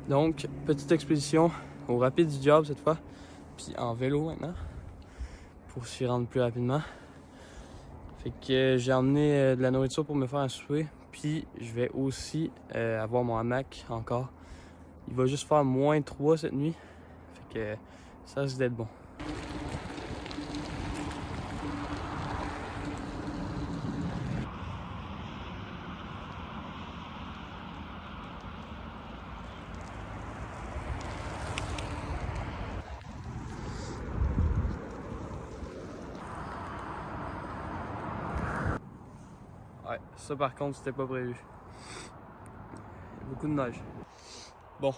Donc, petite expédition au rapide du diable cette fois, puis en vélo maintenant, pour s'y rendre plus rapidement. Fait que j'ai emmené de la nourriture pour me faire un souper, puis je vais aussi avoir mon hamac encore. Il va juste faire -3 cette nuit, fait que ça risque d'être bon. Ouais, ça par contre, c'était pas prévu. Il y a beaucoup de neige. Bon,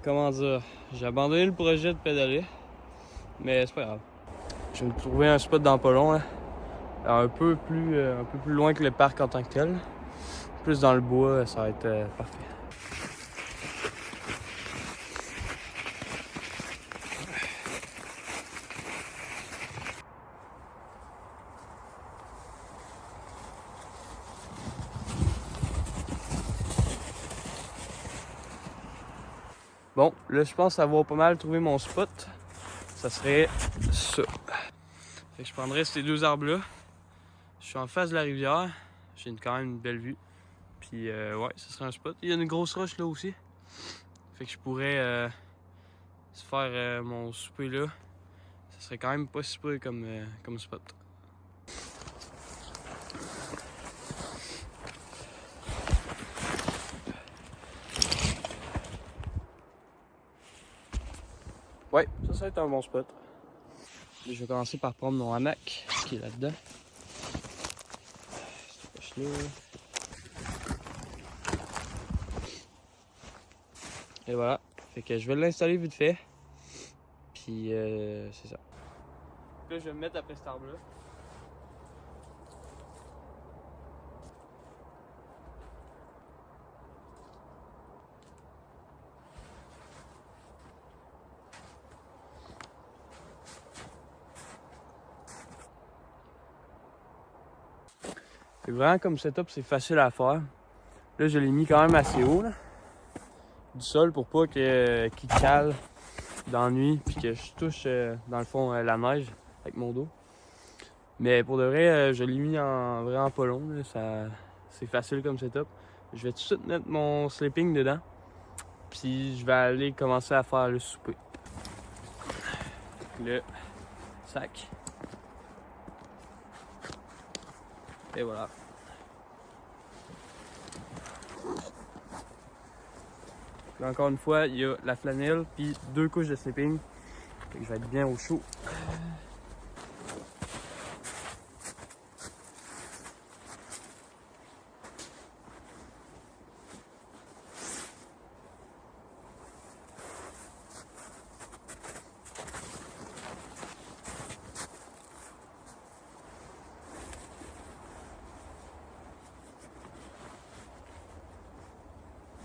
comment dire, j'ai abandonné le projet de pédaler, mais c'est pas grave. Je vais me trouver un spot dans pas long, là. Un peu plus loin que le parc en tant que tel. Plus dans le bois, ça va être parfait. Bon, là, je pense avoir pas mal trouvé mon spot. Ça serait ça. Fait que je prendrais ces deux arbres-là. Je suis en face de la rivière. J'ai quand même une belle vue. Puis, ouais, ça serait un spot. Il y a une grosse roche là aussi. Fait que je pourrais se faire mon souper là. Ça serait quand même pas si peu comme spot. Ouais, ça va être un bon spot. Je vais commencer par prendre mon hamac qui est là-dedans. Cette poche-là. Et voilà. Fait que je vais l'installer vite fait. Puis c'est ça. Là, je vais me mettre après cet arbre-là. Fait que vraiment comme setup, c'est facile à faire. Là, je l'ai mis quand même assez haut là, du sol pour pas qu'il cale dans la nuit puis que je touche dans le fond la neige avec mon dos. Mais pour de vrai, je l'ai mis en vraiment pas long. Là, c'est facile comme setup. Je vais tout de suite mettre mon sleeping dedans. Puis je vais aller commencer à faire le souper. Le sac. Et voilà. Là, encore une fois, il y a la flanelle puis 2 couches de sleeping. Fait que je vais être bien au chaud.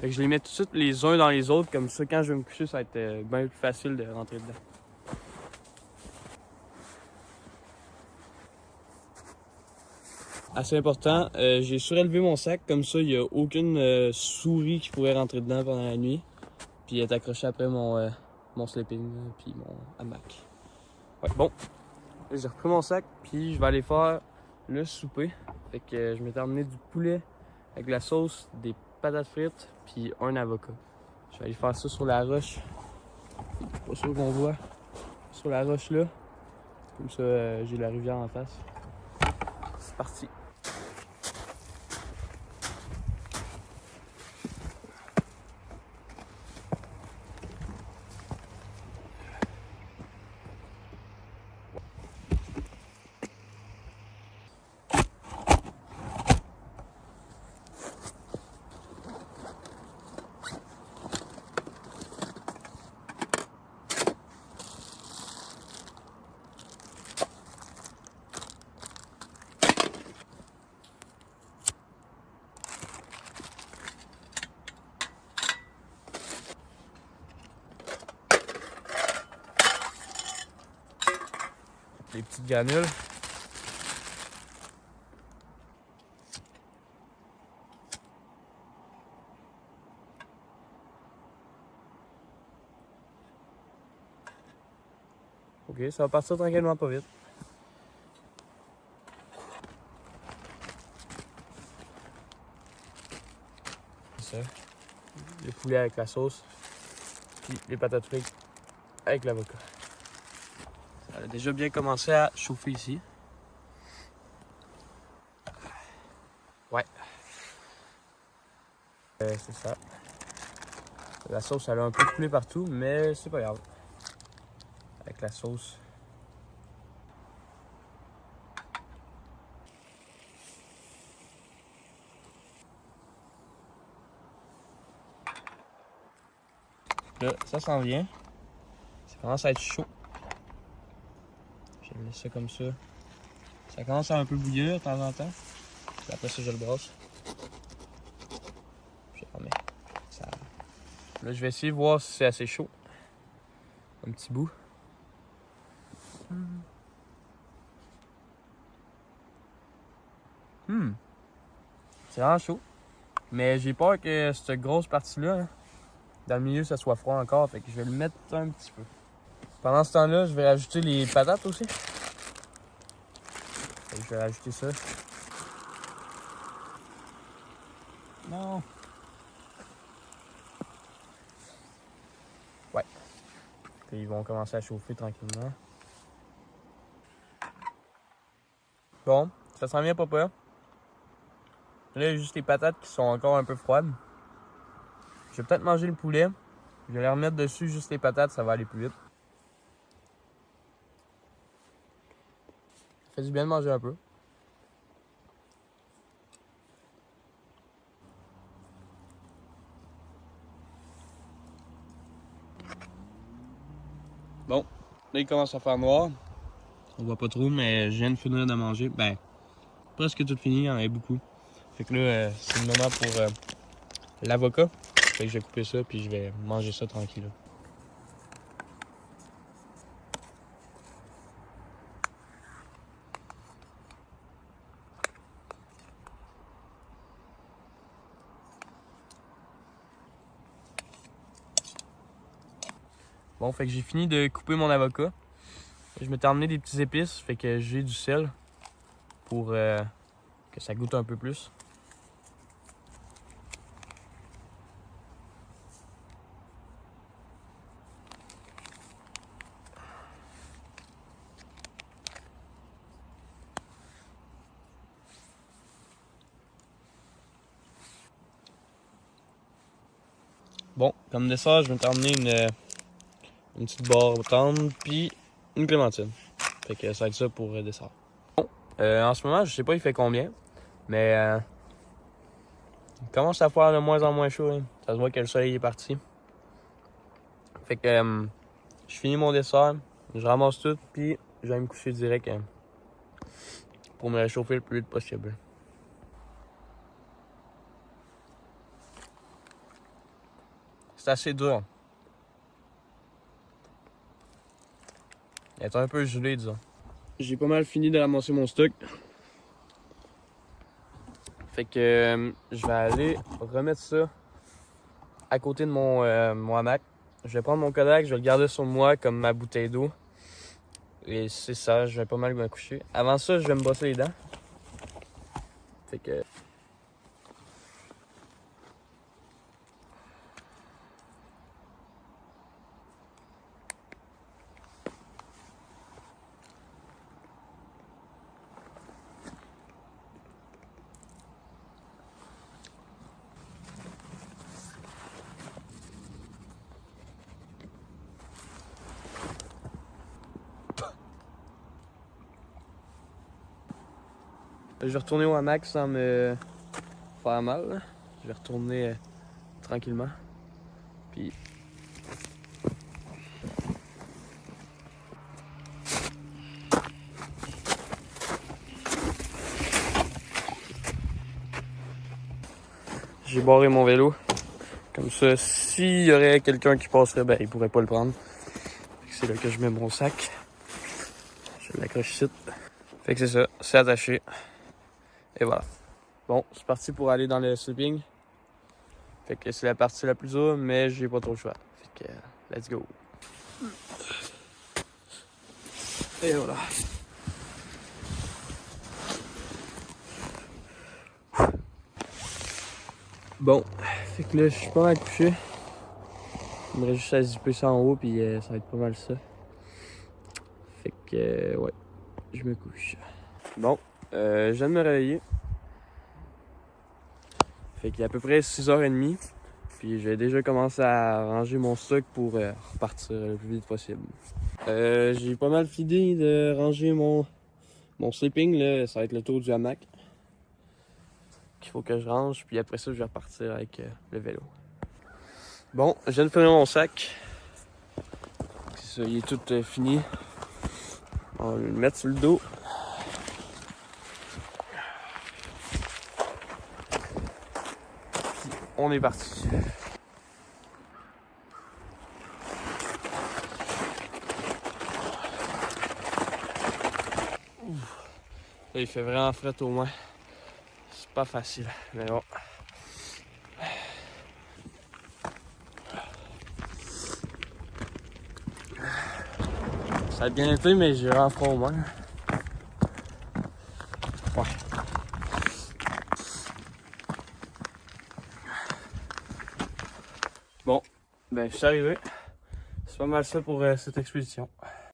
Fait que je les mets tout de suite les uns dans les autres, comme ça quand je vais me coucher, ça va être bien plus facile de rentrer dedans. Assez important, j'ai surélevé mon sac, comme ça il n'y a aucune souris qui pourrait rentrer dedans pendant la nuit. Puis être accroché après mon sleeping, puis mon hamac. Ouais, bon, j'ai repris mon sac, puis je vais aller faire le souper. Fait que je m'étais emmené du poulet avec de la sauce, des patates frites, puis un avocat. Je vais aller faire ça sur la roche. Pas sûr qu'on voit. Sur la roche là. Comme ça, j'ai la rivière en face. C'est parti. Les petites granules. OK, ça va partir tranquillement, pas vite. C'est ça. Les poulets avec la sauce. Puis les patates frites avec l'avocat. Ça a déjà bien commencé à chauffer ici. Ouais. C'est ça. La sauce, elle a un peu coulé partout, mais c'est pas grave. Avec la sauce. Là, ça s'en vient. Ça commence à être chaud. Je vais laisser ça comme ça. Ça commence à un peu bouillir de temps en temps. Puis après ça, je le brosse. Je remets. Ça... Là, je vais essayer de voir si c'est assez chaud. Un petit bout. C'est vraiment chaud. Mais j'ai peur que cette grosse partie-là, hein, dans le milieu, ça soit froid encore. Fait que je vais le mettre un petit peu. Pendant ce temps-là, je vais rajouter les patates aussi. Fait que je vais rajouter ça. Non. Ouais. Puis ils vont commencer à chauffer tranquillement. Bon, ça sent bien pas peur. Là, il y a juste les patates qui sont encore un peu froides. Je vais peut-être manger le poulet. Je vais les remettre dessus juste les patates, ça va aller plus vite. Ça fait du bien de manger un peu. Bon, là il commence à faire noir. On voit pas trop, mais je viens de finir de manger. Ben, presque tout fini, il y en avait beaucoup. Fait que là, c'est le moment pour l'avocat. Fait que je vais couper ça, puis je vais manger ça tranquille. Bon, fait que j'ai fini de couper mon avocat. Je m'étais emmené des petits épices, fait que j'ai du sel pour que ça goûte un peu plus. Bon, comme dessert, je m'étais emmené une petite barre tendre, puis une clémentine. Fait que ça va être ça pour dessert. Bon, en ce moment, je sais pas il fait combien, mais il commence à faire de moins en moins chaud. Hein. Ça se voit que le soleil est parti. Fait que je finis mon dessert, je ramasse tout, puis je vais me coucher direct pour me réchauffer le plus vite possible. C'est assez dur. Il est un peu gelé, disons. J'ai pas mal fini de ramasser mon stock. Fait que je vais aller remettre ça à côté de mon hamac. Je vais prendre mon Kodak, je vais le garder sur moi comme ma bouteille d'eau. Et c'est ça, je vais pas mal me coucher. Avant ça, je vais me brosser les dents. Fait que... Je vais retourner au hamac sans me faire mal. Là. Je vais retourner tranquillement. Puis... J'ai barré mon vélo. Comme ça, s'il y aurait quelqu'un qui passerait, ben il pourrait pas le prendre. C'est là que je mets mon sac. Je l'accroche ici. Fait que c'est ça, c'est attaché. Et voilà. Bon, c'est parti pour aller dans le sleeping. Fait que c'est la partie la plus dure, mais j'ai pas trop le choix. Fait que, let's go. Et voilà. Bon, fait que là, je suis pas mal couché. Il me reste juste à zipper ça en haut, puis ça va être pas mal ça. Fait que, ouais, je me couche. Bon, je viens de me réveiller. Fait qu'il est à peu près 6h30. Puis j'ai déjà commencé à ranger mon stock pour repartir le plus vite possible. J'ai pas mal fini de ranger mon sleeping, là. Ça va être le tour du hamac qu'il faut que je range. Puis après ça, je vais repartir avec le vélo. Bon, je viens de finir mon sac. C'est ça, il est tout fini. On va le mettre sur le dos. Puis on est parti. Là, il fait vraiment frais au moins. C'est pas facile, mais bon. Ça a bien été, mais j'ai vraiment froid au moins. Ouais. Bon, ben je suis arrivé. C'est pas mal ça pour cette expédition.